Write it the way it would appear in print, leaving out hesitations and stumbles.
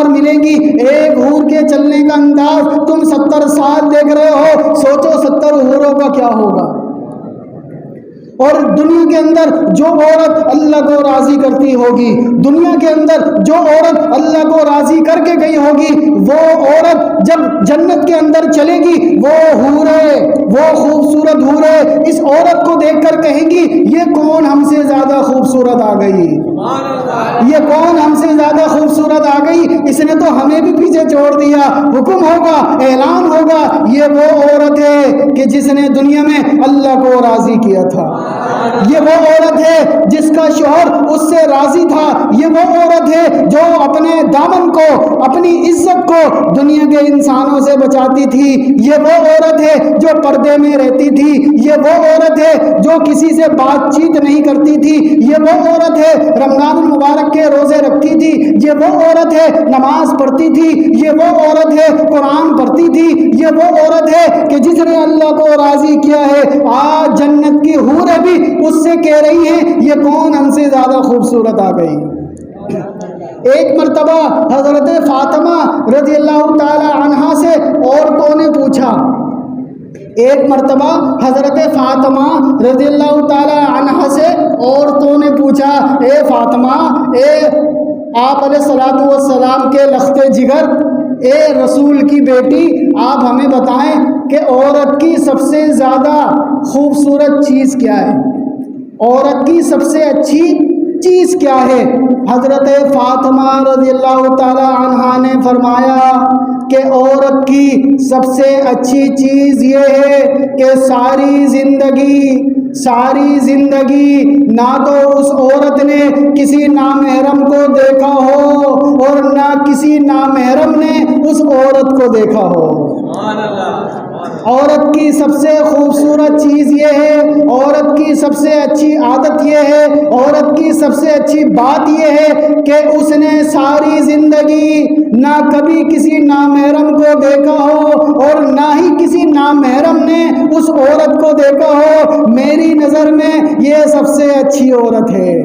بار ملیں گی۔ ایک حور کے چلنے کا انداز تم 70 سال دیکھ رہے ہو، سوچو 70 حوروں کا کیا ہوگا۔ اور دنیا کے اندر جو عورت اللہ کو راضی کرتی ہوگی، دنیا کے اندر جو عورت اللہ کو راضی کر کے گئی ہوگی، وہ عورت جب جنت کے اندر چلے گی، وہ حورے، وہ خوبصورت حورے اس عورت کو دیکھ کر کہیں گی یہ کون ہم سے زیادہ خوبصورت آ گئی، یہ کون ہم سے زیادہ خوبصورت آ گئی، اس نے تو ہمیں بھی پیچھے چھوڑ دیا۔ حکم ہوگا، اعلان ہوگا، یہ وہ عورت ہے کہ جس نے دنیا میں اللہ کو راضی کیا تھا، یہ وہ عورت ہے جس کا شوہر اس سے راضی تھا، یہ وہ عورت ہے جو اپنے دامن کو، اپنی عزت کو دنیا کے انسانوں سے بچاتی تھی، یہ وہ عورت ہے جو پردے میں رہتی تھی، یہ وہ عورت ہے جو کسی سے بات چیت نہیں کرتی تھی، یہ وہ عورت ہے رمضان المبارک کے روزے رکھتی تھی، یہ وہ عورت ہے نماز پڑھتی تھی، یہ وہ عورت ہے قرآن پڑھتی تھی، یہ وہ عورت ہے کہ جس نے اللہ کو راضی کیا ہے۔ آج جنت کی حوریں بھی اس سے کہہ رہی ہیں یہ کون ہم سے زیادہ خوبصورت آ گئی۔ ایک مرتبہ حضرت فاطمہ رضی اللہ تعالی عنہا سے عورتوں نے پوچھا، ایک مرتبہ حضرت فاطمہ رضی اللہ تعالی عنہا سے عورتوں نے پوچھا، اے فاطمہ، اے آپ علیہ الصلوۃ والسلام کے لخت جگر، اے رسول کی بیٹی، آپ ہمیں بتائیں کہ عورت کی سب سے زیادہ خوبصورت چیز کیا ہے، عورت کی سب سے اچھی چیز کیا ہے؟ حضرت فاطمہ رضی اللہ تعالی عنہا نے فرمایا کہ عورت کی سب سے اچھی چیز یہ ہے کہ ساری زندگی نہ تو اس عورت نے کسی نامحرم کو دیکھا ہو اور نہ کسی نامحرم نے اس عورت کو دیکھا ہو۔ عورت کی سب سے خوبصورت چیز یہ ہے، عورت کی سب سے اچھی عادت یہ ہے، عورت کی سب سے اچھی بات یہ ہے کہ اس نے ساری زندگی نہ کبھی کسی نامحرم کو دیکھا ہو اور نہ ہی کسی نامحرم نے اس عورت کو دیکھا ہو۔ میری نظر میں یہ سب سے اچھی عورت ہے۔